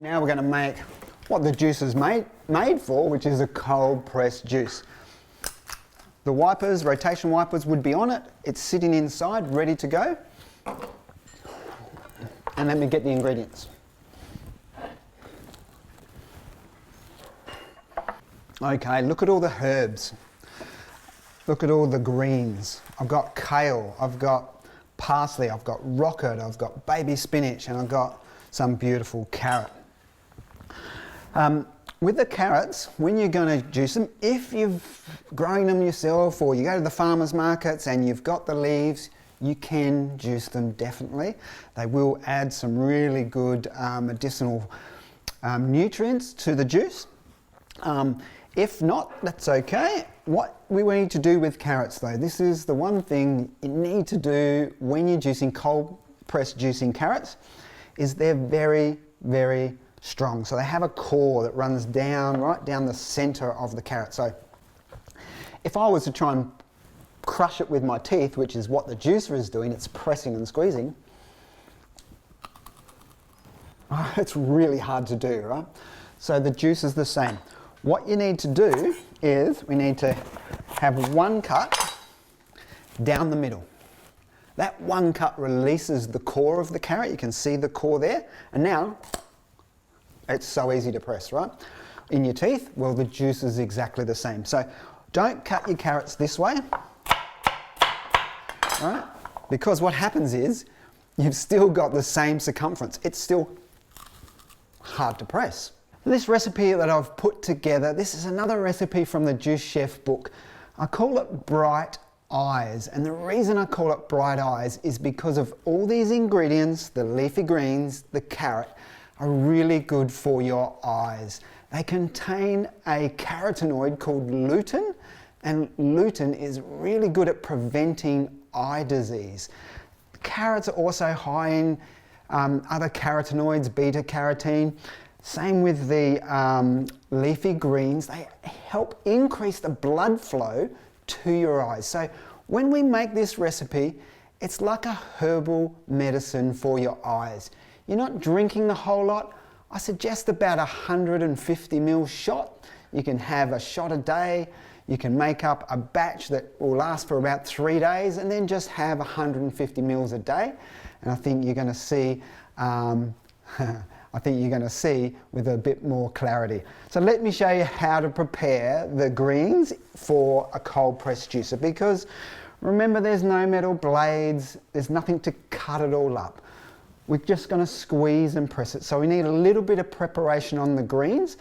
Now we're going to make what the juice is made for, which is a cold pressed juice. The wipers, rotation wipers, would be on it. It's sitting inside, ready to go. And let me get the ingredients. Okay, look at all the herbs. Look at all the greens. I've got kale, I've got parsley, I've got rocket, I've got baby spinach, and I've got some beautiful carrot. With the carrots, when you're going to juice them, if you've grown them yourself or you go to the farmers markets and you've got the leaves, you can juice them definitely. They will add some really good medicinal nutrients to the juice. If not, that's okay. What we need to do with carrots though, this is the one thing you need to do when you're juicing, cold press juicing carrots, is they're very, very strong. So they have a core that runs down, right down the center of the carrot. So if I was to try and crush it with my teeth, which is what the juicer is doing, it's pressing and squeezing, it's really hard to do, right? So the juice is the same. What you need to do is we need to have one cut down the middle. That one cut releases the core of the carrot. You can see the core there. And now it's so easy to press, right? In your teeth, well, the juice is exactly the same. So don't cut your carrots this way, right? Because what happens is you've still got the same circumference. It's still hard to press. This recipe that I've put together, this is another recipe from the Juice Chef book. I call it Bright Eyes, and the reason I call it Bright Eyes is because of all these ingredients, the leafy greens, the carrot, are really good for your eyes. They contain a carotenoid called lutein, and lutein is really good at preventing eye disease. Carrots are also high in other carotenoids, beta carotene. Same with the leafy greens. They help increase the blood flow to your eyes. So when we make this recipe, it's like a herbal medicine for your eyes. You're not drinking the whole lot. I suggest about 150 ml shot. You can have a shot a day. You can make up a batch that will last for about 3 days and then just have 150 ml a day. And I think you're going to see with a bit more clarity. So let me show you how to prepare the greens for a cold press juicer, because remember, there's no metal blades, there's nothing to cut it all up. We're just going to squeeze and press it. So we need a little bit of preparation on the greens.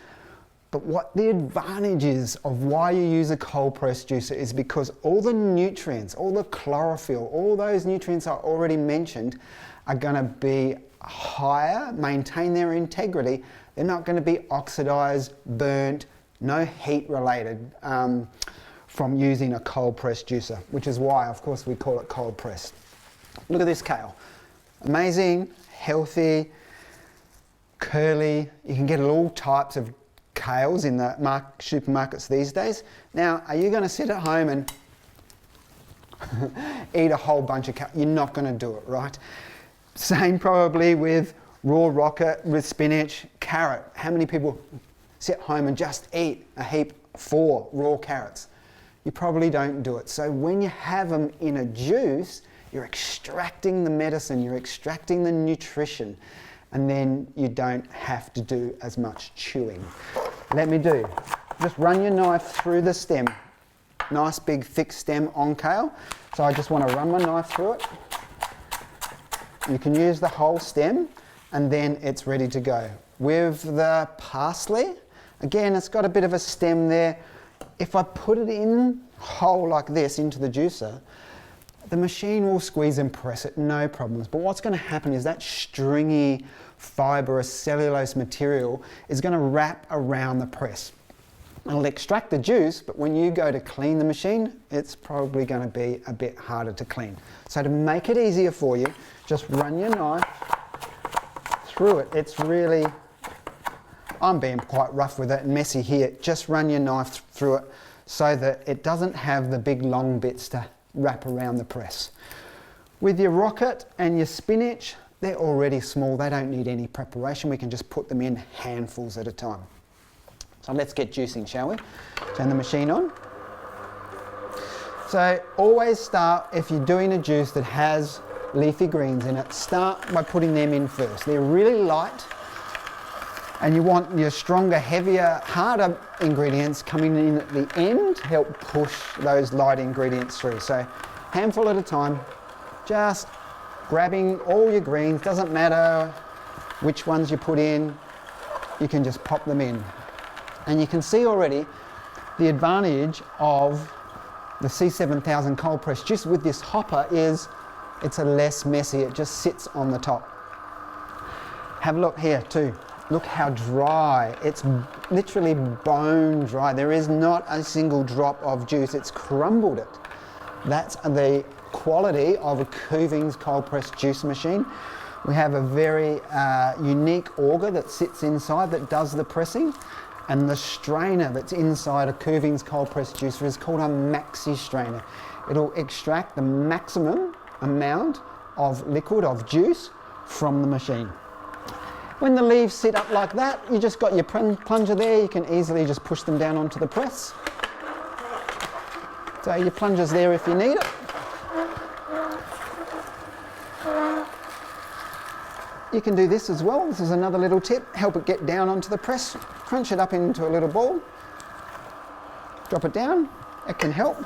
But what the advantage is of why you use a cold press juicer is because all the nutrients, all the chlorophyll, all those nutrients I already mentioned are going to be higher, maintain their integrity. They're not going to be oxidized, burnt, no heat related from using a cold press juicer, which is why, of course, we call it cold press. Look at this kale. Amazing, healthy, curly. You can get all types of kales in the supermarkets these days. Now, are you going to sit at home and eat a whole bunch of kale? You're not going to do it, right? Same probably with raw rocket, with spinach, carrot. How many people sit at home and just eat a heap 4 raw carrots? You probably don't do it. So when you have them in a juice, you're extracting the medicine, you're extracting the nutrition, and then you don't have to do as much chewing. Let me do. Just run your knife through the stem. Nice big thick stem on kale. So I just want to run my knife through it. You can use the whole stem and then it's ready to go. With the parsley, again, it's got a bit of a stem there. If I put it in whole like this into the juicer, the machine will squeeze and press it, no problems. But what's going to happen is that stringy fibrous cellulose material is going to wrap around the press. It'll extract the juice, but when you go to clean the machine, it's probably going to be a bit harder to clean. So to make it easier for you, just run your knife through it. It's really, I'm being quite rough with it and messy here. Just run your knife through it so that it doesn't have the big long bits to wrap around the press. With your rocket and your spinach, they're already small, they don't need any preparation. We can just put them in handfuls at a time. So let's get juicing, shall we? Turn the machine on. So always start, if you're doing a juice that has leafy greens in it, start by putting them in first. They're really light, and you want your stronger, heavier, harder ingredients coming in at the end to help push those light ingredients through. So handful at a time, just grabbing all your greens. Doesn't matter which ones you put in, you can just pop them in. And you can see already the advantage of the C7000 cold press juice with this hopper is it's a less messy, it just sits on the top. Have a look here too. Look how dry, it's literally bone dry. There is not a single drop of juice, it's crumbled it. That's the quality of a Kuvings cold press juice machine. We have a very unique auger that sits inside that does the pressing, and the strainer that's inside a Kuvings cold press juicer is called a maxi strainer. It'll extract the maximum amount of liquid, of juice, from the machine. When the leaves sit up like that, you just got your plunger there, you can easily just push them down onto the press. So your plunger's there if you need it. You can do this as well. This is another little tip. Help it get down onto the press. Crunch it up into a little ball. Drop it down. It can help.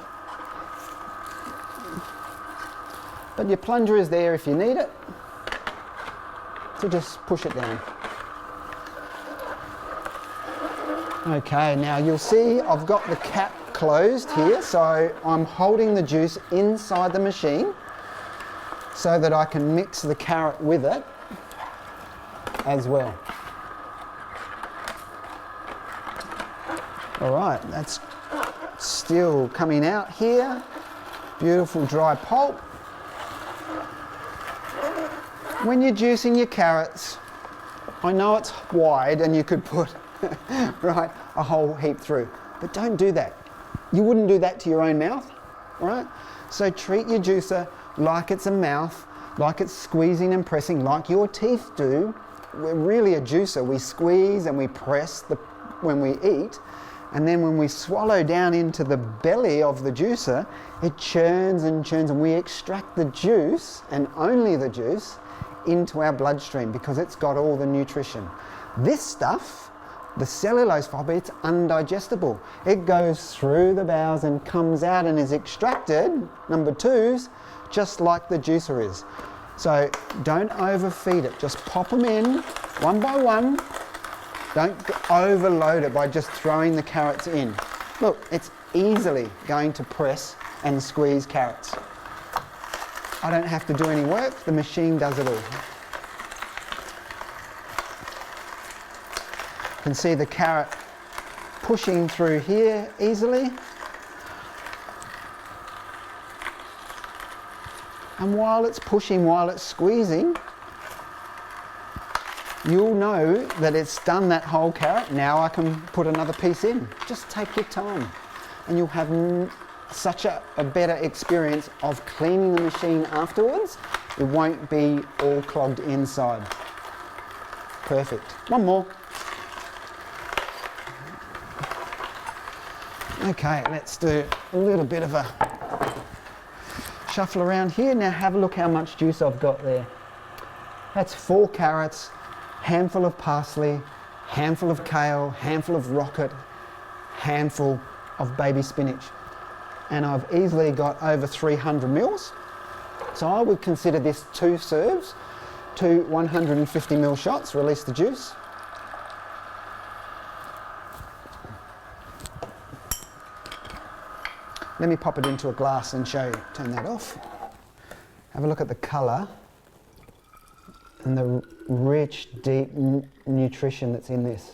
But your plunger is there if you need it. So just push it down. Okay, now you'll see I've got the cap closed here, so I'm holding the juice inside the machine so that I can mix the carrot with it as well. All right, that's still coming out here. Beautiful dry pulp. When you're juicing your carrots, I know it's wide and you could put right, a whole heap through, but don't do that. You wouldn't do that to your own mouth, right? So treat your juicer like it's a mouth, like it's squeezing and pressing like your teeth do. We're really a juicer. We squeeze and we press when we eat, and then when we swallow down into the belly of the juicer, it churns and churns, and we extract the juice, and only the juice, into our bloodstream because it's got all the nutrition. This stuff, the cellulose fibre, it's undigestible. It goes through the bowels and comes out and is extracted, number twos, just like the juicer is. So don't overfeed it, just pop them in one by one. Don't overload it by just throwing the carrots in. Look, it's easily going to press and squeeze carrots. I don't have to do any work, the machine does it all. You can see the carrot pushing through here easily. And while it's pushing, while it's squeezing, you'll know that it's done that whole carrot. Now I can put another piece in. Just take your time and you'll have such a better experience of cleaning the machine afterwards. It won't be all clogged inside. Perfect. One more. Okay, let's do a little bit of a shuffle around here. Now have a look how much juice I've got there. That's 4 carrots, handful of parsley, handful of kale, handful of rocket, handful of baby spinach. And I've easily got over 300 mils. So I would consider this 2 serves, 2 150 ml shots, release the juice. Let me pop it into a glass and show you. Turn that off. Have a look at the colour and the rich, deep nutrition that's in this.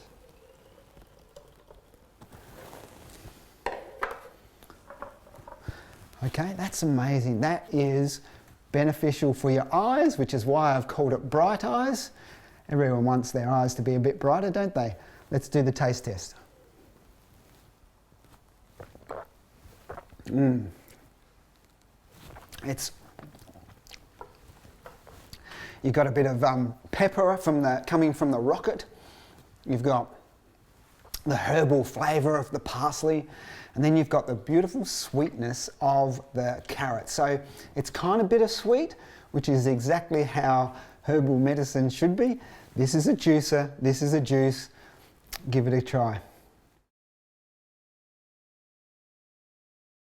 Okay, that's amazing. That is beneficial for your eyes, which is why I've called it bright eyes. Everyone wants their eyes to be a bit brighter, don't they? Let's do the taste test. You've got a bit of pepper coming from the rocket. You've got the herbal flavour of the parsley, and then you've got the beautiful sweetness of the carrot. So it's kind of bittersweet, which is exactly how herbal medicine should be. This is a juicer, this is a juice. Give it a try.